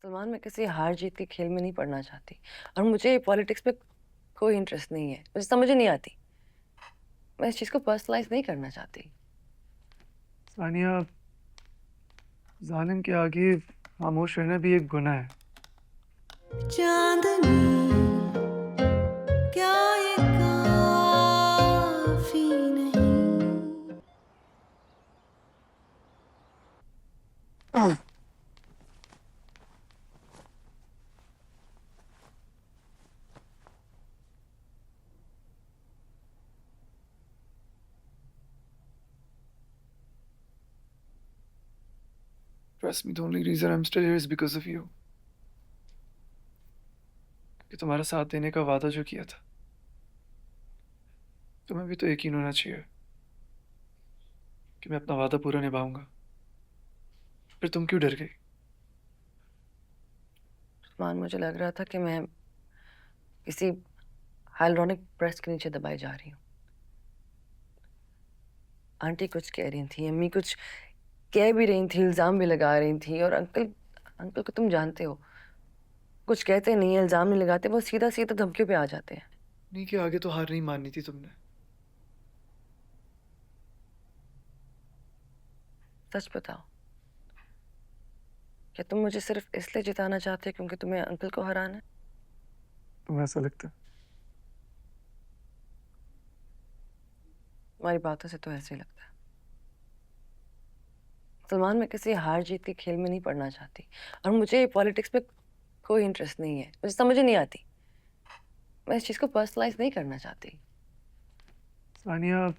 सलमान, मैं किसी हार जीत के खेल में नहीं पड़ना चाहती। और मुझे पॉलिटिक्स में कोई इंटरेस्ट नहीं है। मुझे समझ ही नहीं आती। मैं इस चीज को पर्सनलाइज नहीं करना चाहती। सानिया, जालिम के आगे खामोश रहना भी एक गुनाह है। चांदनी क्या ये काफी नहीं। Trust me, the only reason I'm still here is because of you. कि तुम्हारा साथ देने का वादा जो किया था, तुम्हें भी तो यकीन होना चाहिए कि मैं अपना वादा पूरा निभाऊंगा। फिर तुम क्यों डर गई? सलमान, मुझे लग रहा था कि मैं किसी हाइलोनिक प्रेस के नीचे दबाई जा रही हूँ। आंटी कुछ कह रही थी, अम्मी कुछ कह भी रही थी, इल्जाम भी लगा रही थी। और अंकल अंकल को तुम जानते हो, कुछ कहते नहीं है, इल्जाम नहीं लगाते, वो सीधा सीधा धमकियों पे आ जाते हैं। नहीं कि आगे तो हार नहीं माननी थी तुमने। सच बताओ, क्या तुम मुझे सिर्फ इसलिए जिताना चाहते हो क्योंकि तुम्हें अंकल को हराना है? तुम्हें ऐसा लगता है? तुम्हारी बातों से तो ऐसे ही लगता है। सलमान, मैं किसी हार जीत के खेल में नहीं पड़ना चाहती। और मुझे पॉलिटिक्स में कोई इंटरेस्ट नहीं है। मुझे समझ ही नहीं आती। मैं इस चीज को पर्सनलाइज नहीं करना चाहती। सानिया,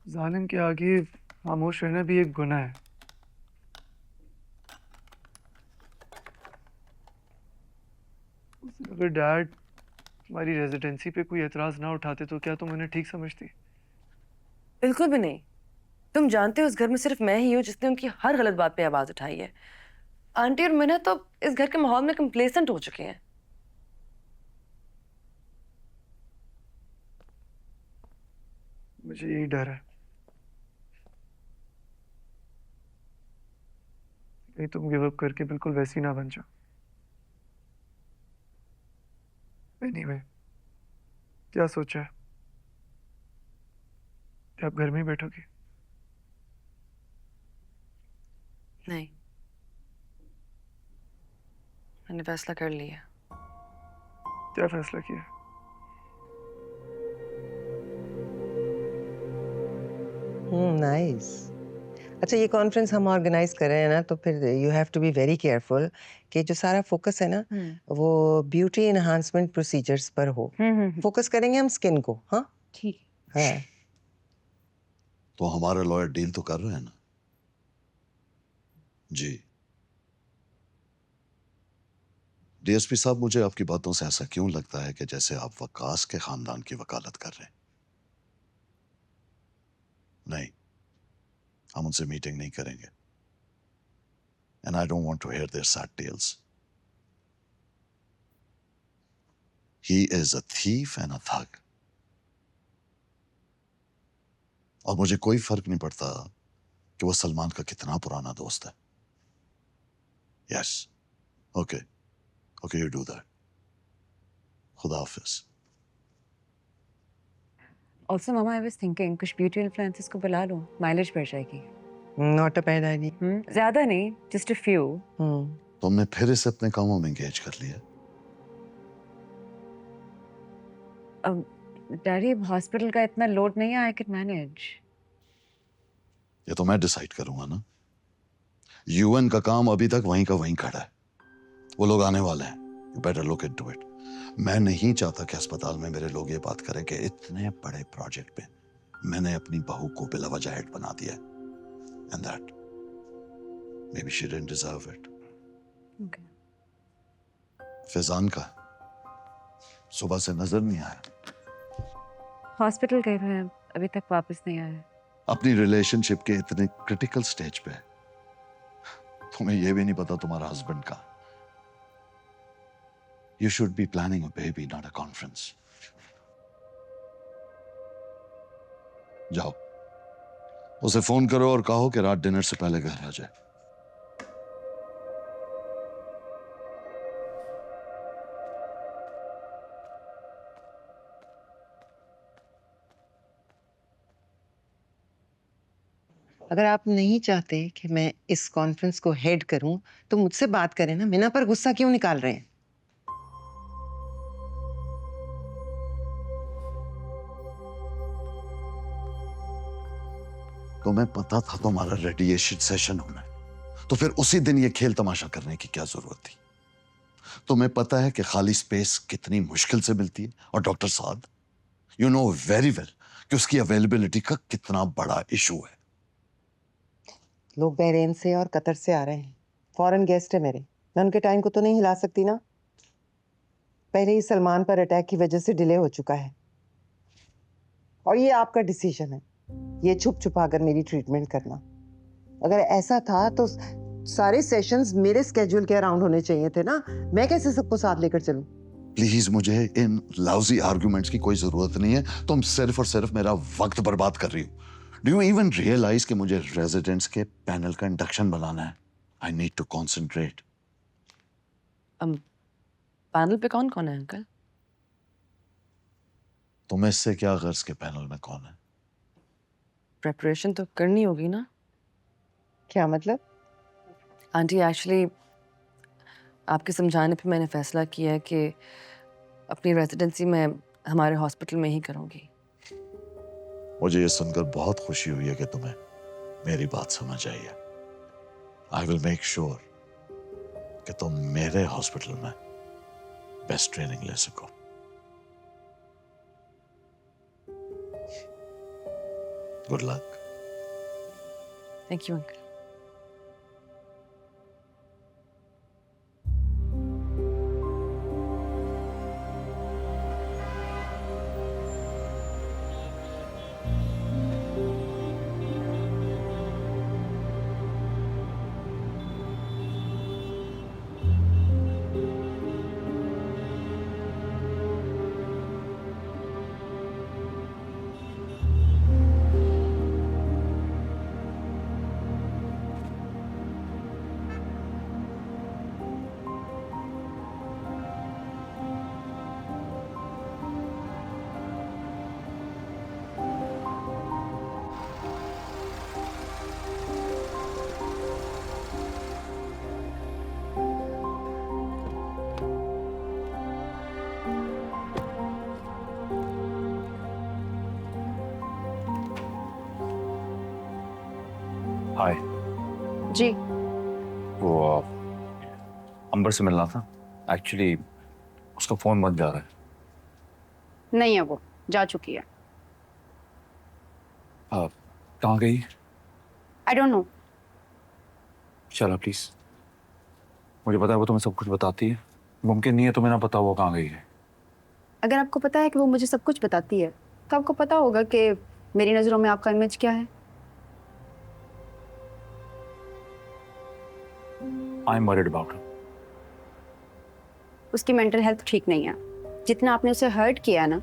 जालिम के आगे खामोश रहना भी एक गुनाह है। उस दिन अगर डैड तुम्हारी रेजिडेंसी पे कोई एतराज ना उठाते तो क्या तुम उन्हें ठीक समझती? बिल्कुल भी नहीं। तुम जानते हो, इस घर में सिर्फ मैं ही हूँ जिसने उनकी हर गलत बात पे आवाज उठाई है। आंटी और मैंने तो इस घर के माहौल में कंप्लेसेंट हो चुके हैं। मुझे यही डर है कहीं तुम गिव अप करके बिल्कुल वैसी ना बन जाओ। एनीवे, क्या सोचा है कि आप घर में ही बैठोगी? नहीं, मैंने फैसला कर लिया। क्या फैसला किया? नाइस। अच्छा, ये कॉन्फ्रेंस हम ऑर्गेनाइज कर रहे हैं ना, तो फिर you have to be very careful कि जो सारा फोकस है ना, वो ब्यूटी एनहांसमेंट प्रोसीजर्स पर हो। फोकस करेंगे हम स्किन को। हाँ, ठीक। हाँ। तो हमारे लॉयर डील तो कर रहे हैं ना? जी। डीएसपी साहब, मुझे आपकी बातों से ऐसा क्यों लगता है कि जैसे आप वकास के खानदान की वकालत कर रहे हैं? नहीं, हम उनसे मीटिंग नहीं करेंगे। And I don't want to hear their sad tales. He is a thief and a thug. और मुझे कोई फर्क नहीं पड़ता कि वो सलमान का कितना पुराना दोस्त है। Yes, okay, okay, you do that. खुदा हाफिज। Also mama, I was thinking कुछ ब्यूटी इन्फ्लुएंसर्स को बुला लूं, माइलेज बढ़ जाएगी। Not a bad idea. ज्यादा नहीं, जस्ट अ फ्यू। तुमने फिर इसे अपने कामों में एंगेज कर लिया? डैडी, हॉस्पिटल का इतना लोड नहीं है, आई कैन मैनेज। ये तो मैं डिसाइड करूंगा ना। यूएन का काम अभी तक वहीं का वहीं खड़ा है। वो लोग आने वाले हैं। You better look into it. मैं नहीं चाहता कि अस्पताल में मेरे लोग ये बात करें कि इतने बड़े प्रोजेक्ट पे मैंने अपनी बहू को बिलावजह हेड बना दिया। And that may be she didn't deserve it. Okay. Faizan का सुबह से नजर नहीं आया। हॉस्पिटल गए हुए हैं, अभी तक वापस नहीं आए। अपनी रिलेशनशिप के इतने क्रिटिकल स्टेज पे तुम्हें यह भी नहीं पता तुम्हारा हस्बैंड का। You should be planning a baby, not a conference. जाओ, उसे फोन करो और कहो कि रात डिनर से पहले घर आ जाए। अगर आप नहीं चाहते कि मैं इस कॉन्फ्रेंस को हेड करूं तो मुझसे बात करें ना, मीना पर गुस्सा क्यों निकाल रहे हैं? तुम्हें पता था तुम्हारा रेडिएशन सेशन होना है, तो फिर उसी दिन ये खेल तमाशा करने की क्या जरूरत थी? तुम्हें पता है कि खाली स्पेस कितनी मुश्किल से मिलती है, और doctor Saad, you know very well कि उसकी अवेलेबिलिटी का कितना बड़ा इशू है। लोग बहरीन से और कतर से आ रहे हैं, फॉरेन गेस्ट है मेरे, मैं उनके टाइम को तो नहीं हिला सकती ना। पहले ही सलमान पर अटैक की वजह से डिले हो चुका है, और ये आपका डिसीजन है, ये छुप छुपा कर मेरी ट्रीटमेंट करना। अगर ऐसा था तो सारे सेशंस मेरे स्केड्यूल के अराउंड होने चाहिए थे ना, मैं कैसे सबको साथ लेकर चलूं? प्लीज, मुझे इन लाउजी आर्गुमेंट्स की कोई जरूरत नहीं है। तुम सिर्फ और सिर्फ मेरा वक्त बर्बाद कर रही हो। डू यू इवन रियलाइज कि मुझे रेजिडेंट्स के पैनल का इंडक्शन बनाना है? I need to concentrate. Panel पे कौन कौन है अंकल? तुम्हें इससे क्या गर्ज के पैनल में कौन है? प्रेपरेशन तो करनी होगी ना क्या मतलब? आंटी। एक्चुअली आपके समझाने पे मैंने फैसला किया है कि अपनी रेजिडेंसी में हमारे हॉस्पिटल में ही करूँगी। मुझे ये सुनकर बहुत खुशी हुई है कि तुम्हें मेरी बात समझ आई है। आई विल मेक श्योर कि तुम मेरे हॉस्पिटल में बेस्ट ट्रेनिंग ले सको। Good luck. Thank you uncle. Hi. जी। वो अंबर से मिलना था। एक्चुअली उसका फोन बंद जा रहा है। नहीं है, वो जा चुकी है। कहाँ गई? I don't know. चलो प्लीज, मुझे पता है वो तुम्हें सब कुछ बताती है। मुमकिन नहीं है तुम्हें ना पता वो कहाँ गई है। अगर आपको पता है कि वो मुझे सब कुछ बताती है तो आपको पता होगा कि मेरी नज़रों में आपका इमेज क्या है। I am worried about her. उसकी मेंटल हेल्थ ठीक नहीं है। जितना आपने उसे हर्ट किया है ना,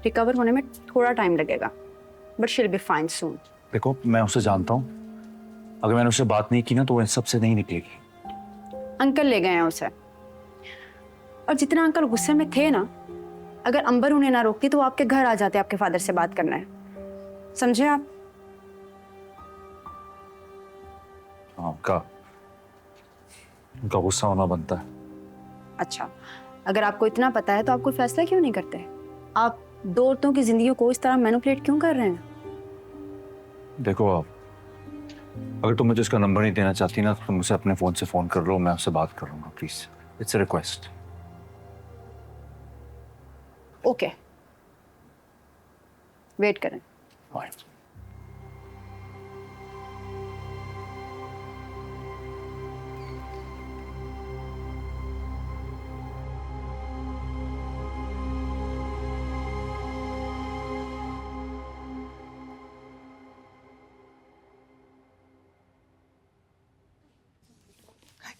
रिकवर होने में थोड़ा टाइम लगेगा, but she will be fine soon. देखो, मैं उसे जानता हूँ। अगर मैंने उससे बात नहीं की ना तो वो इन सब से नहीं निकलेगी। अंकल ले गए हैं उसे, और जितना अंकल गुस्से में थे ना, अगर अंबर उन्हें ना रोकती तो वो आपके घर आ जाते आपके फादर से बात करना है। समझे आप? हाँ, उनका गुस्सा होना बनता है। अच्छा, अगर आपको इतना पता है तो आप कोई फैसला क्यों नहीं करते? आप दो औरतों की जिंदगी को इस तरह मैनिपुलेट क्यों कर रहे हैं? देखो, आप अगर तुम मुझे उसका नंबर नहीं देना चाहती ना तो तुम मुझे अपने फोन से फोन कर लो, मैं उससे बात करूंगा। Please, it's a request. Okay, wait करें। फाइन।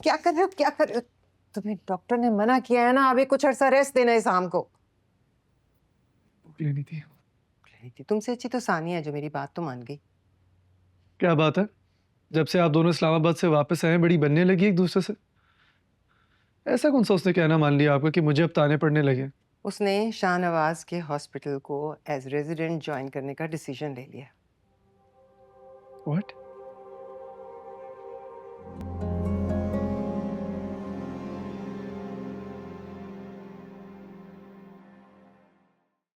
क्या कर रहे हो, क्या कर रहे हो? तुम्हें डॉक्टर ने मना किया है ना, अभी कुछ अर्सा रेस्ट देना है शाम को। लेनी थी। तुमसे अच्छी तो सानिया है जो मेरी बात तो मान गई। क्या बात है, जब से आप दोनों इस्लामाबाद से वापस आए हैं बड़ी बनने लगी एक दूसरे से। ऐसा कौन सा उसने कहना मान लिया आपका कि मुझे अब ताने पड़ने लगे? उसने शाहनवाज के हॉस्पिटल को एज रेजिडेंट ज्वाइन करने का डिसीजन ले लिया। What?